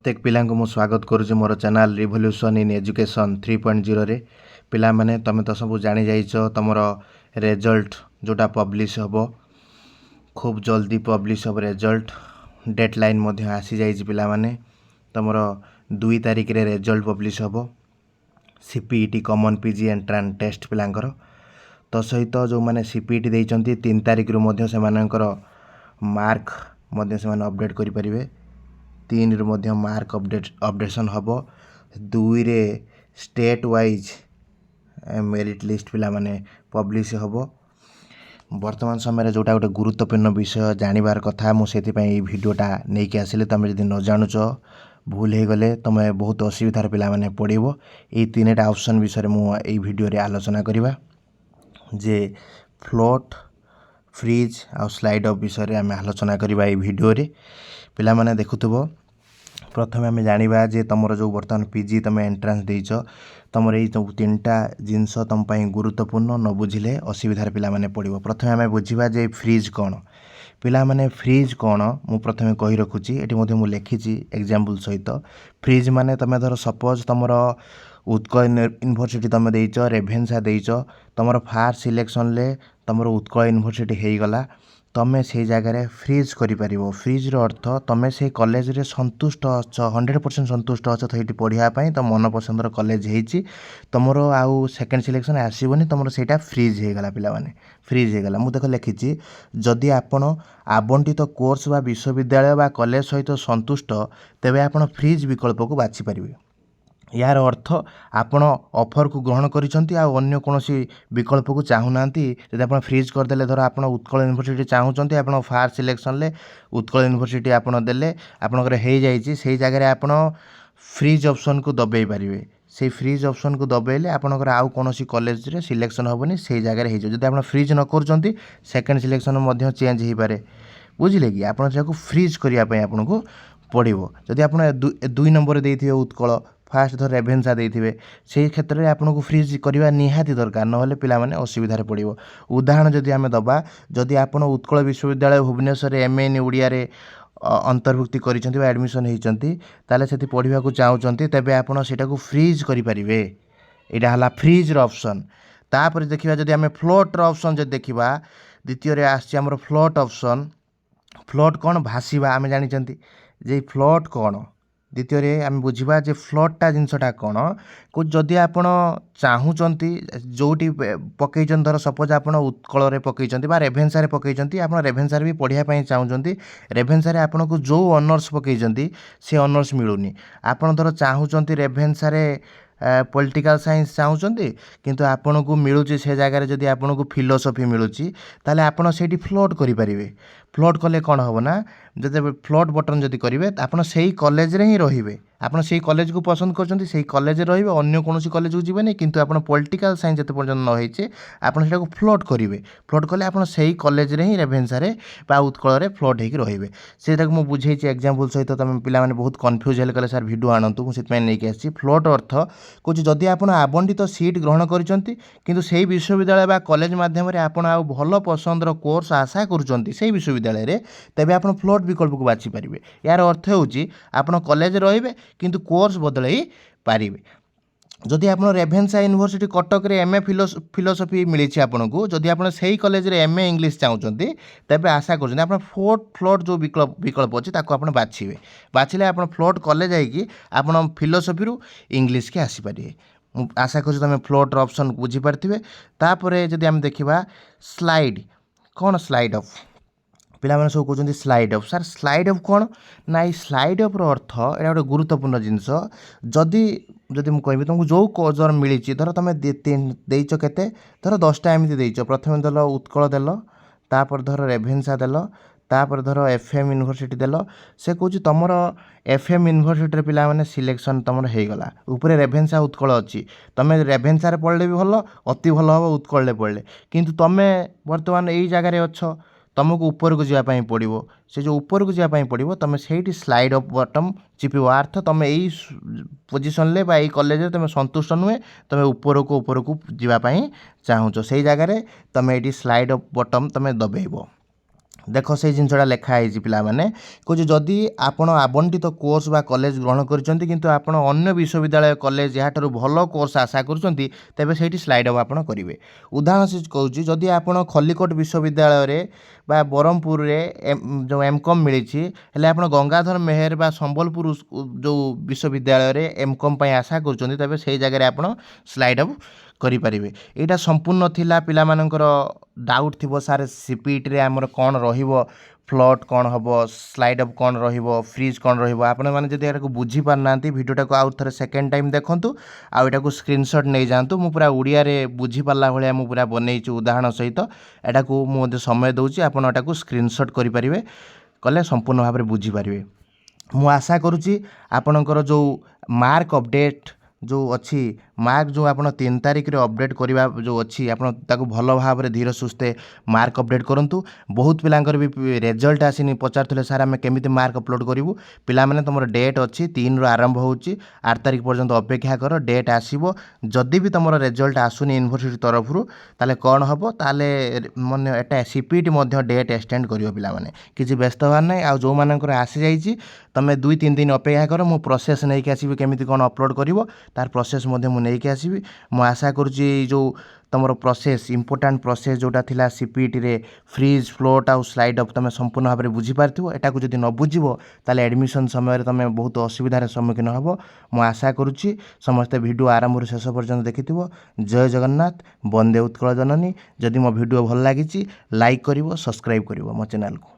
प्रत्येक पिला को स्वागत करुँच मोर चैनल रिवोल्यूशन इन एजुकेशन 3.0 रे पिला माने तमे तो सब जानी जाइछ तुमर रिजल्ट जोटा पब्लिश हम खूब जल्दी पब्लिश हम रिजल्ट डेडलाइन मध्य आसी जाइछ पिला माने तुमर 2 तारिख रे रिजल्ट पब्लिश हम CPET common PG entrance test पिलांकर तो सहित जो माने सीपीईटी देइचंती 3 तारिख रु मध्य से मानकर मार्क मध्य से माने अपडेट करि परिबे 3 रु मध्य मार्क अपडेशन हम 2 रे स्टेट वाइज मेरिट लिस्ट पिला माने पब्लिश हम वर्तमान समय जोटा गोटे गुरुत्वपूर्ण विषय जानिबार कथा मुझे भिडियोटा नहीं कि आसिले तुम जब न जानुच भूल हो गले तुम बहुत असुविधार पिला माने पड़ो ये 3टा ऑप्शन विषय मुझे भिडियो रे आलोचना करवा जे फ्लोट फ्रीज आ स्लाइड अप विषय आम आलोचना करवा ये भिडियो रे पिला माने देखुथबो प्रथम आम जानिबा जे तुमर जो वर्तमान पीजी तुम एंट्रांस देइछ तुमर ये 3टा जिनस तुम पई गुरुत्वपूर्ण न बुझिले असुविधार पिला माने पड़ो प्रथम आम बुझा जे फ्रीज कौन पिला माने फ्रीज कौन मु प्रथमे कहि रखुची एटी मध्ये मु लिखिची एग्जांपल सहित फ्रीज माने तमे धर सपोज तुमर उत्कल यूनिवर्सिटी तुम देइछ रेभेन्सा देइछ तुमर फास्ट सिलेक्शन ले तुमर उत्कल यूनिवर्सिटी हेई गला तमें से जगह फ्रीज करिपारिबो फ्रीज रो अर्थ तमें से कॉलेज रे संतुष्ट अछ 100% संतुष्ट अछ तो ये पढ़ाई तो मन पसंदर कॉलेज होती तुमर आउ सेकेंड सिलेक्शन आसबनी तुम सेटा फ्रीज हो गला पिला माने फ्रीज हो गला मु देख लिखी जदि आपण आवंटित कोर्स बा विश्वविद्यालय बा कॉलेज सहित संतुष्ट तेबे आपण फ्रीज विकल्प को बाछि पारिबे यार अर्थ आपण ऑफर को ग्रहण करिसंती आ अन्य कोनोसी विकल्प को चाहूना जब आप फ्रीज करदे धर आप उत्कल यूनिवर्सिटी चाहूँगी आप फास्ट सिलेक्शन ले उत्कल यूनिवर्सिटी आपड़ देले आपणकर हो जाइए से जगह आप फ्रीज ऑप्शन को दबाई पारे से फ्रीज ऑप्शन को दबाइले आपणकर आउ कौन कॉलेज रे सिलेक्शन हेनी से जगह हो जब आप फ्रीज न कर सेकेंड सिलेक्शन चेंज हो पारे बुझिले कि आप फ्रीज करने आपको पड़ो जदि आप 2 नंबर देते उत्कल फास्ट धर रेभेन्सा देते से क्षेत्र में आपको फ्रीज करवा निहाती दरकार ना पिला माने असुविधार पड़ो उदाहरण जदि आम दबा जदि आप उत्कल विश्वविद्यालय भुवनेश्वर एमए इन ओडिया रे अंतर्भुक्ति कर एडमिशन होती से पढ़ा चाहते तेज आप फ्रीज करें यहाँ है फ्रीज ऑप्शन तापर देखा जदि आम फ्लोट ऑप्शन जब देखा द्वितीय आमर फ्लोट ऑप्शन फ्लोट कौन भाषा आम जानी जे फ्लोट कौन द्वितीय आम बुझा जे फ्लोटा जिनसटा कौन को जदि आप चाहूँगी जोटी पकई धर सपोज आप उत्कल पकई रेभेन्सा पकई आप रेभेन्सा भी पढ़ाई चाहूँगी रेभेन्सा आपन को जो ऑनर्स पकई से ऑनर्स मिलूनी आप धर चाहूँगी रेभेन्सा पॉलिटिकल साइंस चाहूँगी किंतु आपन को मिलूँ से जगह जदि आपन को फिलोसफी मिलूँ ताले आपन से फ्लोट करें फ्लोट कले कौन हम ना जब फ्लोट बटन जदि करेंगे आप से कॉलेज रे ही रहिबे आपन से कॉलेज को पसंद करछंती से कॉलेज रे रहिबे अन्य कोनोसी कॉलेज को जीवेनी किंतु आपन पॉलिटिकल साइंस जते पर्यंत न होइछे आपन सेटा को फ्लोट करेंगे फ्लोट कले आपन से कॉलेज रे ही रेभेन्सा रे बा उत्कल रे फ्लोट होके रहिबे सेटा को मु बुझेछि एग्जांपल सहित तुम पिला माने बहुत कंफ्यूज हेले कले सर वीडियो आनंतु मु सेतमै नै के आछि फ्लोट अर्थ कुछ जदि आपन आवंटित सीट ग्रहण करिसंती किंतु सेही विश्वविद्यालय बा कॉलेज माध्यम रे आपन आ भलो पसंदर कोर्स आशा करूचंती सेही विश्वविद्यालय रे तेबे आपन फ्लोट विकल्प को बाछि पारिबे यार अर्थ होउची आपन कॉलेज रहिबे किंतु कोर्स बदलई पारिबे जदि आप रेभेन्सा यूनिवर्सिटी कटक रे एमए फिलोसफी मिली आपको जदि आप सही कॉलेज रे एमए इंग्लिश चाहूँगी तेज आशा कर आप फ्लोट जो विकल्प अच्छी आप बाछे बाछिले आप फ्लोट कले जापन फिलोसफी रू इंग्लिश के आसीपारे आशा कर तुम फ्लोट ऑप्शन बुझीपारे तापर जदि आम देखा स्लाइड कौन स्लाइड अफ पिला माने सब कहते slide of sir slide of कौन ना स्लाइड अफ अर्थ यहाँ गोटे गुरुत्वपूर्ण जिनस जदि जदि मुझे कहि तुमको जो कोजर मिली धर तुम देच के धर 10टा एमती देच प्रथम देल उत्कल देल तापर धर रेभेन्सा देल तापर धर एफएम यूनिवर्सिटी देल से कौच तुम एफएम यूनिवर्सिटी पिला माने सिलेक्शन तुम होगला ऊपर रेभेन्सा उत्कल अच्छी तुम रेभेन्सा पढ़ले भी भल अति भल हम उत्कल पढ़ले किंतु तुम बर्तमान यही जगार अच्छ तुमको ऊपर को जावाई पड़ो से जो ऊपर को जावाई पड़ो तुम से स्लाइड अप बटन चिपो अर्थ तुम यही पोजिशन ले बा कॉलेज तुम संतुष्ट नुहे तुम ऊपर को जावाई चाहूँ से जगह तुम ये स्लाइड अप बटन तुम दबेब ଦେଖ ସେଇ ଜିନିଷଟା ଲେଖା ହେଇଛି ପିଲାମାନେ କହୁଛି ଯଦି ଆପଣ ଆବଣ୍ଟିତ କୋର୍ସ ବା କଲେଜ ଗ୍ରହଣ କରିଛନ୍ତି କିନ୍ତୁ ଆପଣ ଅନ୍ୟ ବିଶ୍ୱବିଦ୍ୟାଳୟ କଲେଜ ଏହାଠାରୁ ଭଲ କୋର୍ସ ଆଶା କରୁଛନ୍ତି ତେବେ ସେଇଠି ସ୍ଲାଇଡ୍ ଅଫ୍ ଆପଣ କରିବେ। ଉଦାହରଣ ସେ କହୁଛି ଯଦି ଆପଣ ଖଲିକୋଟ ବିଶ୍ୱବିଦ୍ୟାଳୟରେ ବା ବ୍ରହ୍ମପୁରରେ ଯେଉଁ ଏମ୍କମ୍ ମିଳିଛି ହେଲେ ଆପଣ ଗଙ୍ଗାଧର ମେହେର ବା ସମ୍ବଲପୁର ଯେଉଁ ବିଶ୍ୱବିଦ୍ୟାଳୟରେ ଏମ୍କମ୍ ପାଇଁ ଆଶା କରୁଛନ୍ତି ତେବେ ସେଇ ଜାଗାରେ ଆପଣ ସ୍ଲାଇଡ୍ ଅଫ୍ କରିପାରିବେ। ଏଇଟା ସମ୍ପୂର୍ଣ୍ଣ ଥିଲା ପିଲାମାନଙ୍କର ଡାଉଟ୍ ଥିବ ସାର୍ ସିପିଟିରେ ଆମର କ'ଣ ରହିବ, ଫ୍ଲଟ୍ କ'ଣ ହେବ, ସ୍ଲାଇଡ୍ ଅଫ୍ କ'ଣ ରହିବ, ଫ୍ରିଜ୍ କ'ଣ ରହିବ। ଆପଣମାନେ ଯଦି ଏଟାକୁ ବୁଝିପାରୁନାହାନ୍ତି ଭିଡ଼ିଓଟାକୁ ଆଉ ଥରେ ସେକେଣ୍ଡ ଟାଇମ୍ ଦେଖନ୍ତୁ ଆଉ ଏଟାକୁ ସ୍କ୍ରିନଶଟ୍ ନେଇଯାଆନ୍ତୁ। ମୁଁ ପୁରା ଓଡ଼ିଆରେ ବୁଝିପାରିଲା ଭଳିଆ ମୁଁ ପୁରା ବନେଇଛି ଉଦାହରଣ ସହିତ। ଏଟାକୁ ମୁଁ ମଧ୍ୟ ସମୟ ଦେଉଛି ଆପଣ ଏଟାକୁ ସ୍କ୍ରିନଶଟ୍ କରିପାରିବେ, କଲେ ସମ୍ପୂର୍ଣ୍ଣ ଭାବରେ ବୁଝିପାରିବେ। ମୁଁ ଆଶା କରୁଛି ଆପଣଙ୍କର ଯେଉଁ ମାର୍କ ଅପଡ଼େଟ୍ ଯେଉଁ ଅଛି ମାର୍କ ଯେଉଁ ଆପଣ 3 ତାରିଖରେ ଅପଡ଼େଟ୍ କରିବା ଯେଉଁ ଅଛି ଆପଣ ତାକୁ ଭଲ ଭାବରେ ଧୀର ସୁସ୍ଥେ ମାର୍କ ଅପଡ଼େଟ୍ କରନ୍ତୁ। ବହୁତ ପିଲାଙ୍କର ବି ରେଜଲ୍ଟ ଆସିନି, ପଚାରୁଥିଲେ ସାର୍ ଆମେ କେମିତି ମାର୍କ ଅପଲୋଡ଼ କରିବୁ। ପିଲାମାନେ ତୁମର ଡେଟ୍ ଅଛି 3ରୁ ଆରମ୍ଭ ହେଉଛି 8 ତାରିଖ ପର୍ଯ୍ୟନ୍ତ ଅପେକ୍ଷା କର, ଡେଟ୍ ଆସିବ। ଯଦି ବି ତୁମର ରେଜଲ୍ଟ ଆସୁନି ୟୁନିଭର୍ସିଟି ତରଫରୁ ତାହେଲେ କ'ଣ ହେବ, ତାହେଲେ ମାନେ ଏଟା ସିପିଟି ମଧ୍ୟ ଡେଟ୍ ଏକ୍ସଟେଣ୍ଡ କରିବ ପିଲାମାନେ, କିଛି ବ୍ୟସ୍ତ ହେବାର ନାହିଁ। ଆଉ ଯେଉଁମାନଙ୍କର ଆସିଯାଇଛି ତୁମେ 2-3 ଦିନ ଅପେକ୍ଷା କର, ମୁଁ ପ୍ରୋସେସ୍ ନେଇକି ଆସିବି କେମିତି କ'ଣ ଅପଲୋଡ଼ କରିବ ତାର ପ୍ରୋସେସ୍ ମଧ୍ୟ ମୁଁ ନେଇକି ଆସିବି। ମୁଁ ଆଶା କରୁଛି ଯେଉଁ ତୁମର ପ୍ରୋସେସ୍ ଇମ୍ପୋର୍ଟାଣ୍ଟ ପ୍ରୋସେସ୍ ଯେଉଁଟା ଥିଲା ସିପିଟିରେ ଫ୍ରିଜ୍, ଫ୍ଲୋଟ୍ ଆଉ ସ୍ଲାଇଡ୍ ଅଫ୍ ତୁମେ ସମ୍ପୂର୍ଣ୍ଣ ଭାବରେ ବୁଝିପାରିଥିବ। ଏଟାକୁ ଯଦି ନ ବୁଝିବ ତାହେଲେ ଆଡ଼ମିସନ୍ ସମୟରେ ତୁମେ ବହୁତ ଅସୁବିଧାର ସମ୍ମୁଖୀନ ହେବ। ମୁଁ ଆଶା କରୁଛି ସମସ୍ତେ ଭିଡ଼ିଓ ଆରମ୍ଭରୁ ଶେଷ ପର୍ଯ୍ୟନ୍ତ ଦେଖିଥିବ। ଜୟ ଜଗନ୍ନାଥ, ବନ୍ଦେ ଉତ୍କଳ ଜନନୀ। ଯଦି ମୋ ଭିଡ଼ିଓ ଭଲ ଲାଗିଛି ଲାଇକ୍ କରିବ, ସବସ୍କ୍ରାଇବ୍ କରିବ ମୋ ଚ୍ୟାନେଲକୁ।